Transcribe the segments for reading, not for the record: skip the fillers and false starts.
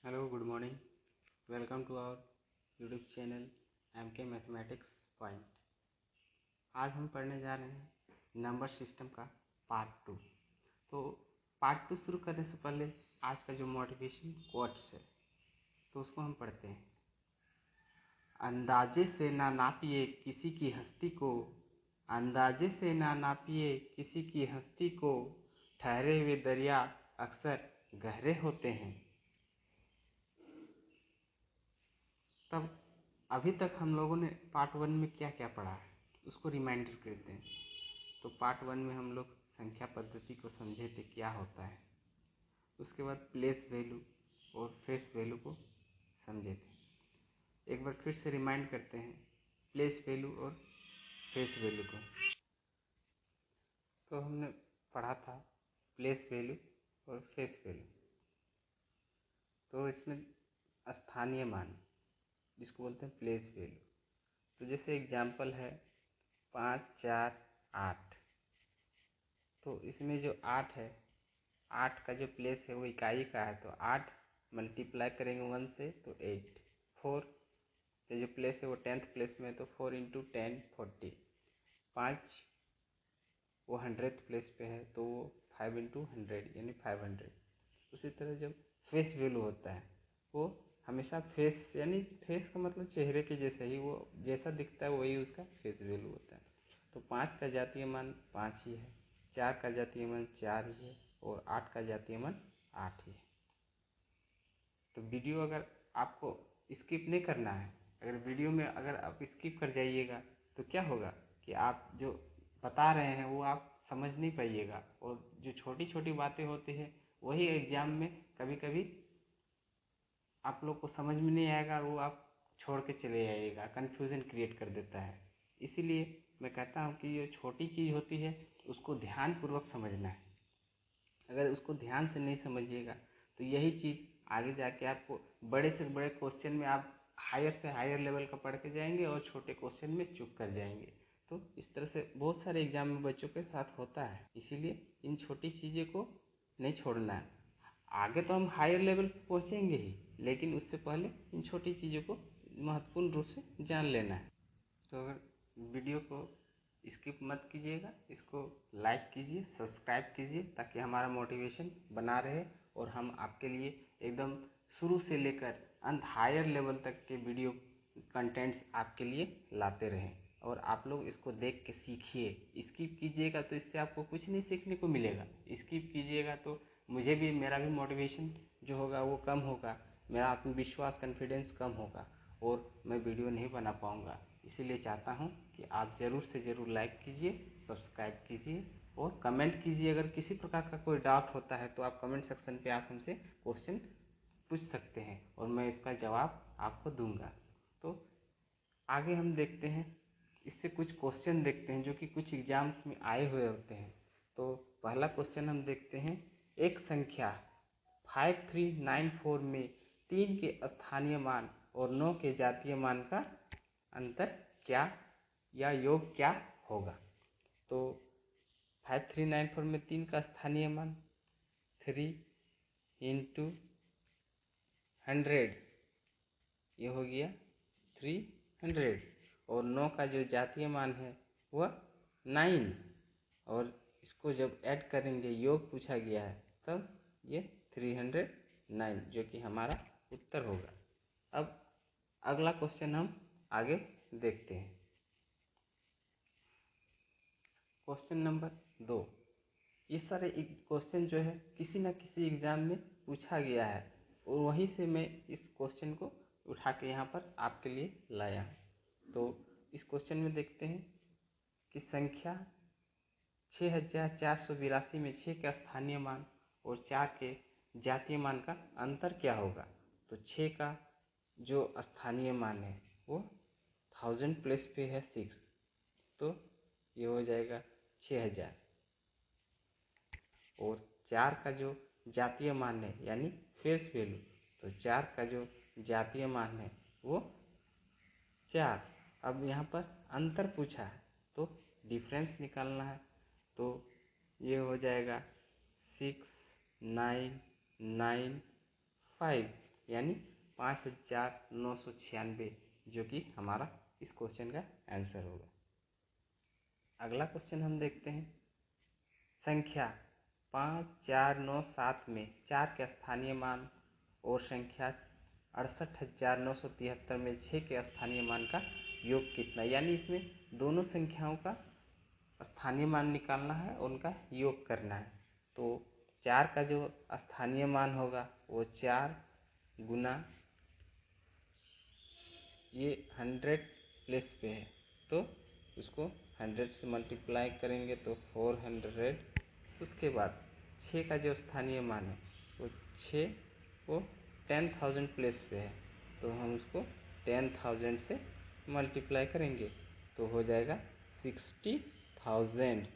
Hello good morning. Welcome to our YouTube channel M K mathematics point. आज हम पढ़ने जा रहे हैं नंबर सिस्टम का पार्ट 2। तो पार्ट 2 शुरू करने से पहले आज का जो मोटिवेशन कोट्स है तो उसको हम पढ़ते हैं। अंदाजे से ना नापिए किसी की हस्ती को, अंदाजे से ना नापिए किसी की हस्ती को, ठहरे हुए दरिया अक्सर गहरे होते हैं। तब अभी तक हम लोगों ने पार्ट 1 में क्या क्या पढ़ा है उसको रिमाइंडर करते हैं। तो पार्ट 1 में हम लोग संख्या पद्धति को समझे थे क्या होता है। उसके बाद प्लेस वैल्यू और फेस वैल्यू को समझे थे। एक बार फिर से रिमाइंड करते हैं प्लेस वैल्यू और फेस वैल्यू को। तो हमने पढ़ा था प्लेस वैल्यू और फेस वैल्यू। तो इसमें स्थानीय मान जिसको बोलते हैं प्लेस वैल्यू। तो जैसे एग्जाम्पल है 5, 4, 8। तो इसमें जो 8 है, 8 का जो प्लेस है वो इकाई का है, तो 8 मल्टीप्लाई करेंगे 1 से तो 8। 4 का जो प्लेस है वो 10th प्लेस में है, तो 4 इंटू 10 40। 5 वो 100th प्लेस पे है तो वो 5 इंटू 100 यानी 500। उसी तरह जब फेस वैल्यू होता है वो हमेशा फेस यानी फेस का मतलब चेहरे के जैसे ही, वो जैसा दिखता है वही उसका फेस वैल्यू होता है। तो 5 का जातीय मान 5 ही है, 4 का जातीय मान 4 ही है और 8 का जातीय मान 8 ही है। तो वीडियो अगर आपको स्किप नहीं करना है, अगर वीडियो में अगर आप स्किप कर जाइएगा तो क्या होगा कि आप जो बता रहे हैं वो आप समझ नहीं पाइएगा, और जो छोटी छोटी बातें होती है वही एग्जाम में कभी कभी आप लोग को समझ में नहीं आएगा और वो आप छोड़ के चले जाइएगा, कन्फ्यूज़न क्रिएट कर देता है। इसीलिए मैं कहता हूँ कि ये छोटी चीज़ होती है उसको ध्यानपूर्वक समझना है। अगर उसको ध्यान से नहीं समझिएगा तो यही चीज़ आगे जाके आपको बड़े से बड़े क्वेश्चन में आप हायर से हायर लेवल का पढ़ के जाएंगे और छोटे क्वेश्चन में चूक कर जाएंगे। तो इस तरह से बहुत सारे एग्जाम में बच्चों के साथ होता है, इसीलिए इन छोटी चीज़ों को नहीं छोड़ना है। आगे तो हम हायर लेवल पर पहुँचेंगे ही, लेकिन उससे पहले इन छोटी चीज़ों को महत्वपूर्ण रूप से जान लेना है। तो अगर वीडियो को स्किप मत कीजिएगा, इसको लाइक कीजिए, सब्सक्राइब कीजिए ताकि हमारा मोटिवेशन बना रहे और हम आपके लिए एकदम शुरू से लेकर अंत हायर लेवल तक के वीडियो कंटेंट्स आपके लिए लाते रहें। और आप लोग इसको देख के सीखिए। स्किप कीजिएगा तो इससे आपको कुछ नहीं सीखने को मिलेगा। स्किप कीजिएगा तो मुझे भी, मेरा भी मोटिवेशन जो होगा वो कम होगा, मेरा आत्मविश्वास कॉन्फिडेंस कम होगा और मैं वीडियो नहीं बना पाऊँगा। इसीलिए चाहता हूँ कि आप ज़रूर से ज़रूर लाइक कीजिए, सब्सक्राइब कीजिए और कमेंट कीजिए। अगर किसी प्रकार का कोई डाउट होता है तो आप कमेंट सेक्शन पे आप हमसे क्वेश्चन पूछ सकते हैं और मैं इसका जवाब आपको दूंगा। तो आगे हम देखते हैं, इससे कुछ क्वेश्चन देखते हैं जो कि कुछ एग्जाम्स में आए हुए होते हैं। तो पहला क्वेश्चन हम देखते हैं, एक संख्या 5394 में 3 के स्थानीय मान और 9 के जातीय मान का अंतर क्या या योग क्या होगा। तो 5394 में 3 का स्थानीय मान 3 इंटू 100, ये हो गया 300, और 9 का जो जातीय मान है वह 9, और इसको जब ऐड करेंगे, योग पूछा गया है, तब ये 309 जो कि हमारा उत्तर होगा। अब अगला क्वेश्चन हम आगे देखते हैं। Question number 2। ये सारे क्वेश्चन जो है किसी न किसी एग्जाम में पूछा गया है और वहीं से मैं इस क्वेश्चन को उठा के यहाँ पर आपके लिए लाया हूँ। तो इस क्वेश्चन में देखते हैं कि संख्या 6482 में 6 का स्थानीय मान और 4 के जातीय मान का अंतर क्या होगा। तो 6 का जो स्थानीय मान है वो 1000 प्लेस पे है 6, तो ये हो जाएगा 6000, और 4 का जो जातीय मान है यानी फेस वैल्यू, तो 4 का जो जातीय मान है वो 4। अब यहाँ पर अंतर पूछा है तो डिफरेंस निकालना है, तो ये हो जाएगा 6995। यानी 5996, जो कि हमारा इस क्वेश्चन का आंसर होगा। अगला क्वेश्चन हम देखते हैं। संख्या 5497 में 4 के स्थानीय मान और संख्या 68,973 में 6 के स्थानीय मान का योग कितना, यानी इसमें दोनों संख्याओं का स्थानीय मान निकालना है और उनका योग करना है। तो 4 का जो स्थानीय मान होगा वो 4 गुना ये 100 प्लेस पे है, तो उसको 100 से मल्टीप्लाई करेंगे तो 400। उसके बाद 6 का जो स्थानीय मान है वो 6 वो 10,000 प्लेस पे है, तो हम उसको 10,000 से मल्टीप्लाई करेंगे तो हो जाएगा 60,000।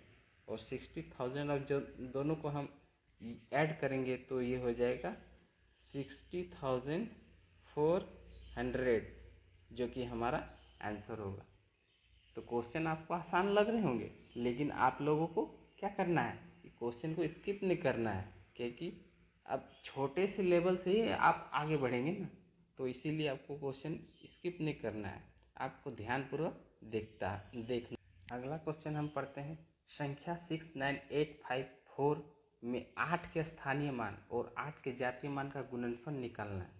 और 60,000 और जो दोनों को हम ऐड करेंगे तो ये हो जाएगा 60,400, जो कि हमारा आंसर होगा। तो क्वेश्चन आपको आसान लग रहे होंगे, लेकिन आप लोगों को क्या करना है, क्वेश्चन को स्किप नहीं करना है, क्योंकि अब छोटे से लेवल से ही आप आगे बढ़ेंगे ना, तो इसीलिए आपको क्वेश्चन स्किप नहीं करना है, आपको ध्यानपूर्वक देखना। अगला क्वेश्चन हम पढ़ते हैं। संख्या 69854 में 8 के स्थानीय मान और 8 के जातीय मान का गुणनफल निकालना है।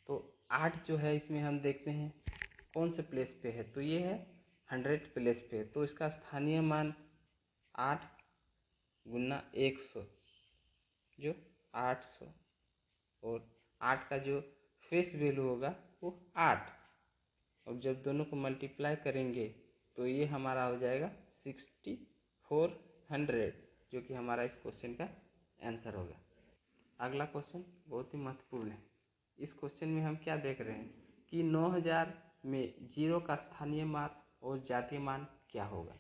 तो 8 जो है इसमें हम देखते हैं कौन से प्लेस पे है, तो ये है 100 प्लेस पे, तो इसका स्थानीय मान 8 गुना 100 जो 800, और 8 का जो फेस वैल्यू होगा वो 8, और जब दोनों को मल्टीप्लाई करेंगे तो ये हमारा हो जाएगा 6400, जो कि हमारा इस क्वेश्चन का आंसर होगा। अगला क्वेश्चन बहुत ही महत्वपूर्ण है। इस क्वेश्चन में हम क्या देख रहे हैं कि 9000 में 0 का स्थानीय मान और जातीय मान क्या होगा।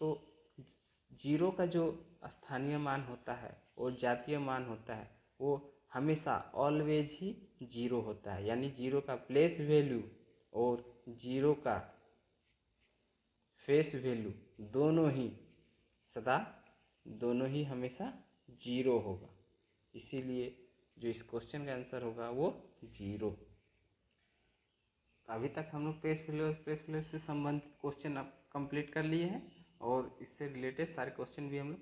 तो 0 का जो स्थानीय मान होता है और जातीय मान होता है वो हमेशा ऑलवेज ही 0 होता है, यानी 0 का प्लेस वैल्यू और 0 का फेस वैल्यू दोनों ही हमेशा 0 होगा, इसीलिए जो इस क्वेश्चन का आंसर होगा वो 0। अभी तक हम लोग प्लेस वैल्यू से संबंधित क्वेश्चन अब कंप्लीट कर लिए हैं और इससे रिलेटेड सारे क्वेश्चन भी हम लोग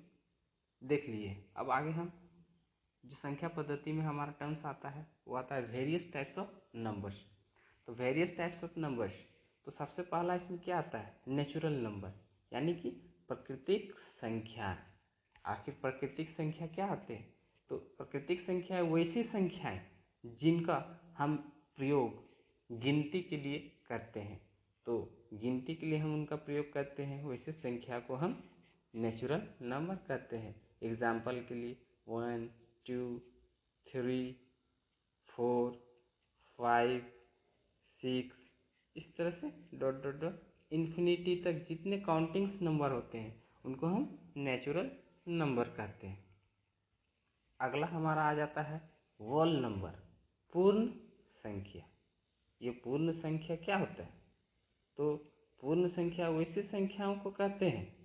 देख लिए हैं। अब आगे हम जो संख्या पद्धति में हमारा टर्म्स आता है वो आता है वेरियस टाइप्स ऑफ नंबर्स। तो वेरियस टाइप्स ऑफ नंबर्स, तो सबसे पहला इसमें क्या आता है, नेचुरल नंबर, यानी कि प्राकृतिक संख्या। आखिर प्राकृतिक संख्या क्या होते हैं, तो प्राकृतिक संख्या वैसी संख्याएं जिनका हम प्रयोग गिनती के लिए करते हैं। तो गिनती के लिए हम उनका प्रयोग करते हैं, वैसे संख्या को हम नेचुरल नंबर कहते हैं। एग्जाम्पल के लिए 1 2 3 4 5 6, इस तरह से डॉट डॉट डॉट इन्फिनिटी तक जितने काउंटिंग्स नंबर होते हैं उनको हम नेचुरल नंबर कहते हैं। अगला हमारा आ जाता है होल नंबर, पूर्ण संख्या। ये पूर्ण संख्या क्या होता है, तो पूर्ण संख्या वैसी संख्याओं को कहते हैं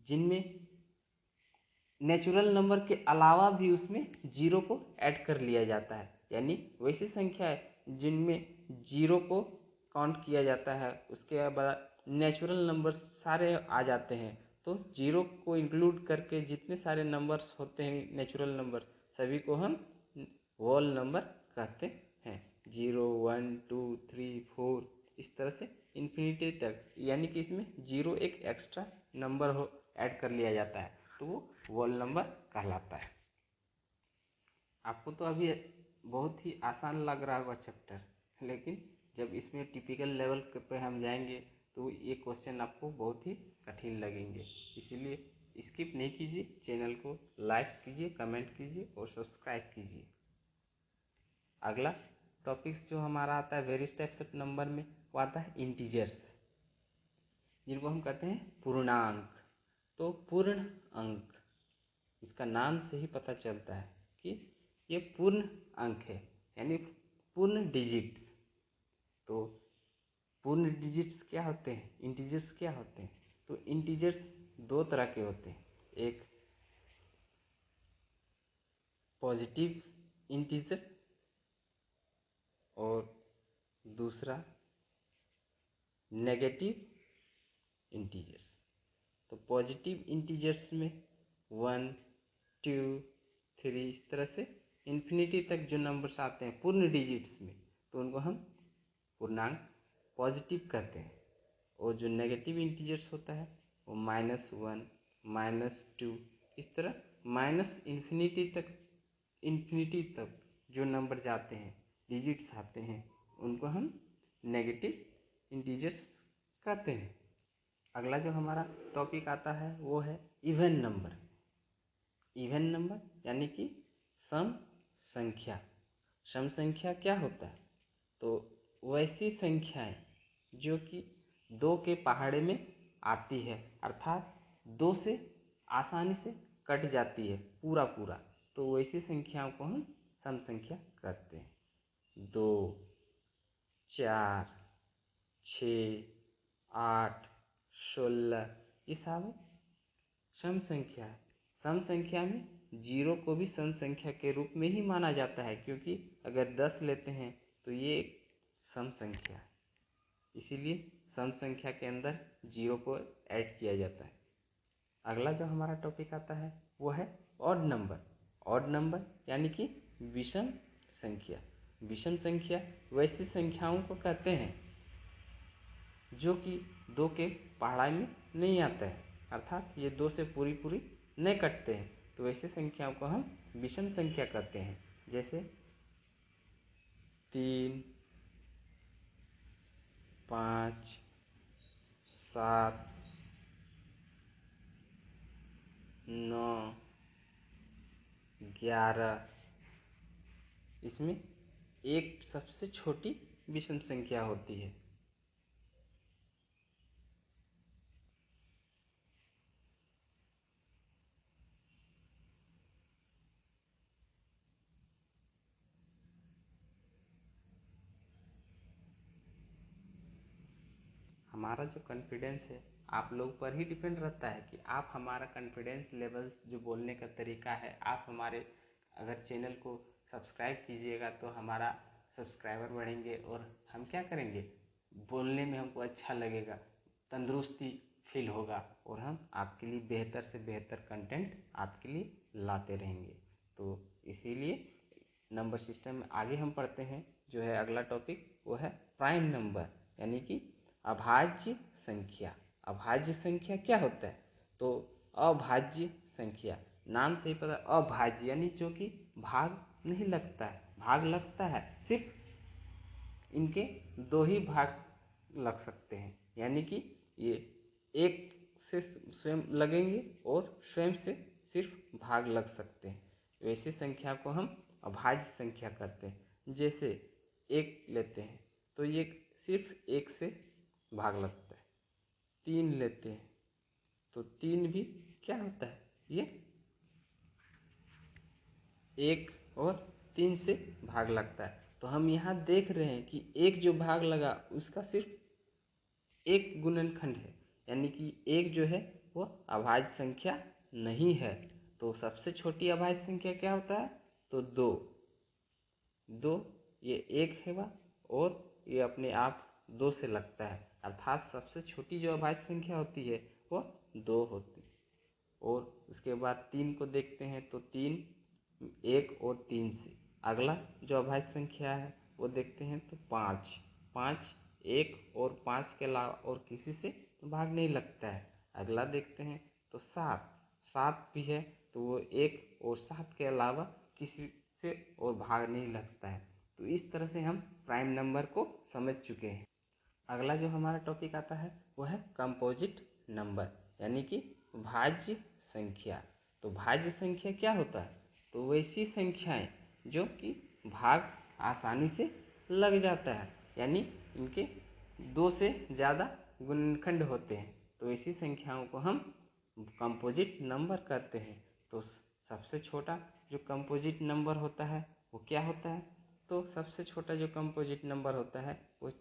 जिनमें नेचुरल नंबर के अलावा भी उसमें 0 को ऐड कर लिया जाता है, यानी वैसी संख्या है जिनमें 0 को काउंट किया जाता है, उसके बाद नेचुरल नंबर सारे आ जाते हैं। तो 0 को इंक्लूड करके जितने सारे नंबर्स होते हैं नेचुरल नंबर, सभी को हम होल नंबर कहते हैं। 0 1 2 3 4 इस तरह से इन्फिनिटी तक, यानी कि इसमें 0 एक एक्स्ट्रा नंबर हो ऐड कर लिया जाता है, तो वो होल नंबर कहलाता है। आपको तो अभी बहुत ही आसान लग रहा होगा चैप्टर, लेकिन जब इसमें टिपिकल लेवल पे हम जाएंगे तो ये क्वेश्चन आपको बहुत ही कठिन लगेंगे, इसीलिए स्किप नहीं कीजिए, चैनल को लाइक कीजिए, कमेंट कीजिए और सब्सक्राइब कीजिए। अगला टॉपिक्स जो हमारा आता है वेरियस टाइप्स ऑफ नंबर में, वो आता है इंटीजर्स, जिनको हम कहते हैं पूर्णांक। तो पूर्ण अंक, इसका नाम से ही पता चलता है कि ये पूर्ण अंक है, यानी पूर्ण डिजिट। तो पूर्ण डिजिट्स क्या होते हैं, इंटीजर्स क्या होते हैं, तो इंटीजर्स दो तरह के होते हैं, एक पॉजिटिव इंटीजर और दूसरा नेगेटिव इंटीजर्स। तो पॉजिटिव इंटीजर्स में 1, 2, 3 इस तरह से इन्फिनिटी तक जो नंबर्स आते हैं पूर्ण डिजिट्स में, तो उनको हम पूर्णांक पॉजिटिव कहते हैं। और जो नेगेटिव इंटीजर्स होता है वो -1, -2 इस तरह इन्फिनिटी तक जो नंबर जाते हैं, डिजिट्स आते हैं, उनको हम नेगेटिव इंटीजर्स कहते हैं। अगला जो हमारा टॉपिक आता है वो है इवन नंबर। इवन नंबर यानी कि सम संख्या। सम संख्या क्या होता है? तो वैसी संख्याएं जो कि 2 के पहाड़े में आती है, अर्थात 2 से आसानी से कट जाती है पूरा पूरा, तो वैसी संख्याओं को हम सम संख्या कहते हैं। 2, 4, 6, 8, 16 ये सब सम संख्या है। सम संख्या में 0 को भी सम संख्या के रूप में ही माना जाता है, क्योंकि अगर 10 लेते हैं तो ये एक सम संख्या है, इसीलिए सम संख्या के अंदर 0 को ऐड किया जाता है। अगला जो हमारा टॉपिक आता है वो है ऑड नंबर। ऑड नंबर यानी कि विषम संख्या। विषम संख्या वैसी संख्याओं को कहते हैं जो कि 2 के पहाड़ाई में नहीं आता है, अर्थात ये 2 से पूरी पूरी नहीं कटते हैं, तो ऐसी संख्याओं को हम विषम संख्या कहते हैं। जैसे 3, 5, 7, 9, 11। इसमें एक सबसे छोटी विषम संख्या होती है। हमारा जो कॉन्फिडेंस है आप लोग पर ही डिपेंड रहता है कि आप हमारा कॉन्फिडेंस लेवल जो बोलने का तरीका है, आप हमारे अगर चैनल को सब्सक्राइब कीजिएगा तो हमारा सब्सक्राइबर बढ़ेंगे और हम क्या करेंगे, बोलने में हमको अच्छा लगेगा, तंदुरुस्ती फील होगा और हम आपके लिए बेहतर से बेहतर कंटेंट आपके लिए लाते रहेंगे। तो इसीलिए नंबर सिस्टम में आगे हम पढ़ते हैं। जो है अगला टॉपिक वो है प्राइम नंबर यानी कि अभाज्य संख्या। अभाज्य संख्या क्या होता है? तो अभाज्य संख्या नाम से ही पता, अभाज्य यानी जो कि भाग नहीं लगता है। भाग लगता है सिर्फ इनके 2 ही भाग लग सकते हैं, यानी कि ये एक से स्वयं लगेंगे और स्वयं से सिर्फ भाग लग सकते हैं। वैसी संख्या को हम अभाज्य संख्या करते हैं। जैसे 1 लेते हैं तो ये सिर्फ 1 से भाग लगता है। 3 लेते हैं तो 3 भी क्या होता है, ये 1 और 3 से भाग लगता है। तो हम यहाँ देख रहे हैं कि एक जो भाग लगा उसका सिर्फ एक गुणनखंड है, यानी कि एक जो है वो अभाज्य संख्या नहीं है। तो सबसे छोटी अभाज्य संख्या क्या होता है? तो 2 ये 1 है वह, और ये अपने आप 2 से लगता है, अर्थात सबसे छोटी जो अभाज्य संख्या होती है वो 2 होती है। और उसके बाद 3 को देखते हैं तो 3 1 और 3 से। अगला जो अभाज्य संख्या है वो देखते हैं तो 5 1 और 5 के अलावा और किसी से भाग नहीं लगता है। अगला देखते हैं तो 7 भी है तो वो 1 और 7 के अलावा किसी से और भाग नहीं लगता है। तो इस तरह से हम प्राइम नंबर को समझ चुके हैं। अगला जो हमारा टॉपिक आता है वो है कंपोजिट नंबर यानी कि भाज्य संख्या। तो भाज्य संख्या क्या होता है? तो वैसी संख्याएं जो कि भाग आसानी से लग जाता है, यानी इनके 2 से ज़्यादा गुणनखंड होते हैं, तो ऐसी संख्याओं को हम कंपोजिट नंबर कहते हैं। तो सबसे छोटा जो कंपोजिट नंबर होता है वो क्या होता है? तो सबसे छोटा जो कंपोजिट नंबर होता है वो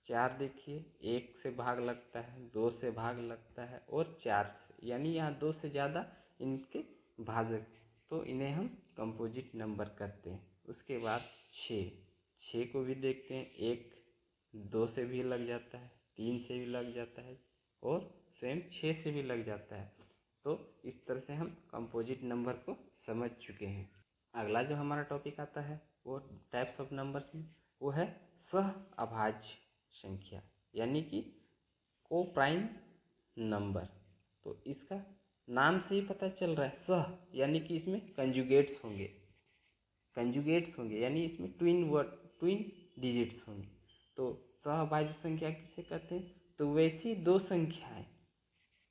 4 देखिए, 1 से भाग लगता है, 2 से भाग लगता है और 4 से, यानी यहाँ 2 से ज़्यादा इनके भाजक, तो इन्हें हम कंपोजिट नंबर कहते हैं। उसके बाद 6 6 को भी देखते हैं, 1 2 से भी लग जाता है, 3 से भी लग जाता है और स्वयं 6 से भी लग जाता है। तो इस तरह से हम कंपोजिट नंबर को समझ चुके हैं। अगला जो हमारा टॉपिक आता है वो टाइप्स ऑफ नंबर्स में, वो है सह अभाज्य संख्या, यानी कि को प्राइम नंबर। तो इसका नाम से ही पता चल रहा है, सह यानी कि इसमें कंजुगेट्स होंगे यानी इसमें ट्विन डिजिट्स होंगे। तो सहभाज्य संख्या किसे कहते हैं? तो वैसी दो संख्याएं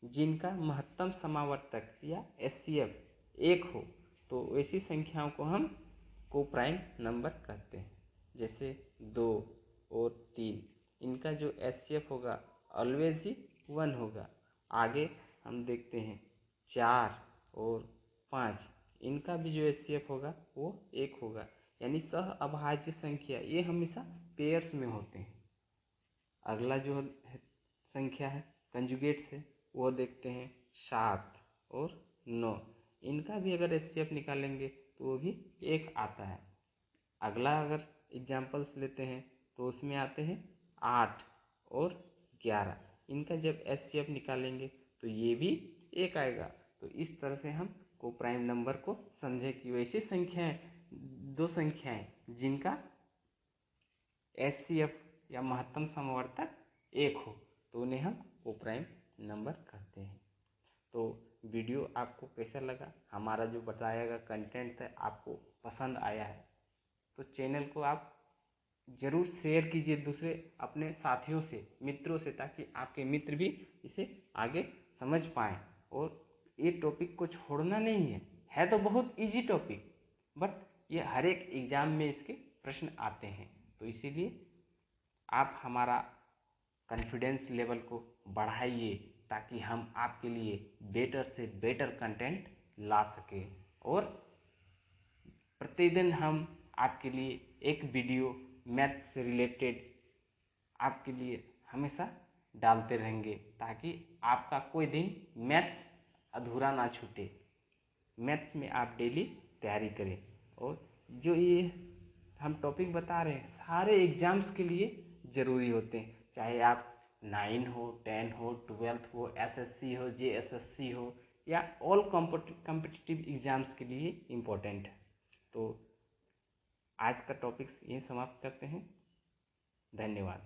जिनका महत्तम समावर्तक या एचसीएफ 1 हो, तो वैसी संख्याओं को हम को प्राइम नंबर कहते हैं। जैसे 2 और 3, इनका जो एचसीएफ होगा ऑलवेज ही 1 होगा। आगे हम देखते हैं 4 और 5, इनका भी जो एचसीएफ होगा वो 1 होगा। यानी सह अभाज्य संख्या ये हमेशा पेयर्स में होते हैं। अगला जो संख्या है कंजुगेट से, वो देखते हैं 7 और 9, इनका भी अगर एचसीएफ निकालेंगे तो वो भी 1 आता है। अगला अगर एग्जाम्पल्स लेते हैं तो उसमें आते हैं 8 और 11, इनका जब एचसीएफ निकालेंगे तो ये भी 1 आएगा। तो इस तरह से हम को प्राइम नंबर को समझे कि वैसी संख्याएं, दो संख्याएं जिनका एचसीएफ या महत्तम समवर्तक 1 हो, तो उन्हें हम को प्राइम नंबर कहते हैं। तो वीडियो आपको कैसा लगा? हमारा जो बताया गया कंटेंट है आपको पसंद आया है तो चैनल को आप ज़रूर शेयर कीजिए दूसरे अपने साथियों से, मित्रों से, ताकि आपके मित्र भी इसे आगे समझ पाएँ। और ये टॉपिक को छोड़ना नहीं है तो बहुत इजी टॉपिक, बट ये हर एक एग्ज़ाम में इसके प्रश्न आते हैं। तो इसीलिए आप हमारा कॉन्फिडेंस लेवल को बढ़ाइए ताकि हम आपके लिए बेटर से बेटर कंटेंट ला सकें। और प्रतिदिन हम आपके लिए एक वीडियो मैथ से रिलेटेड आपके लिए हमेशा डालते रहेंगे, ताकि आपका कोई दिन मैथ्स अधूरा ना छूटे। मैथ्स में आप डेली तैयारी करें। और जो ये हम टॉपिक बता रहे हैं सारे एग्जाम्स के लिए ज़रूरी होते हैं, चाहे आप 9 हो, 10 हो, 12 हो, एसएससी हो, जेएसएससी हो, या ऑल कॉम्पिटिटिव एग्जाम्स के लिए इम्पोर्टेंट है। तो आज का टॉपिक्स ये समाप्त करते हैं। धन्यवाद।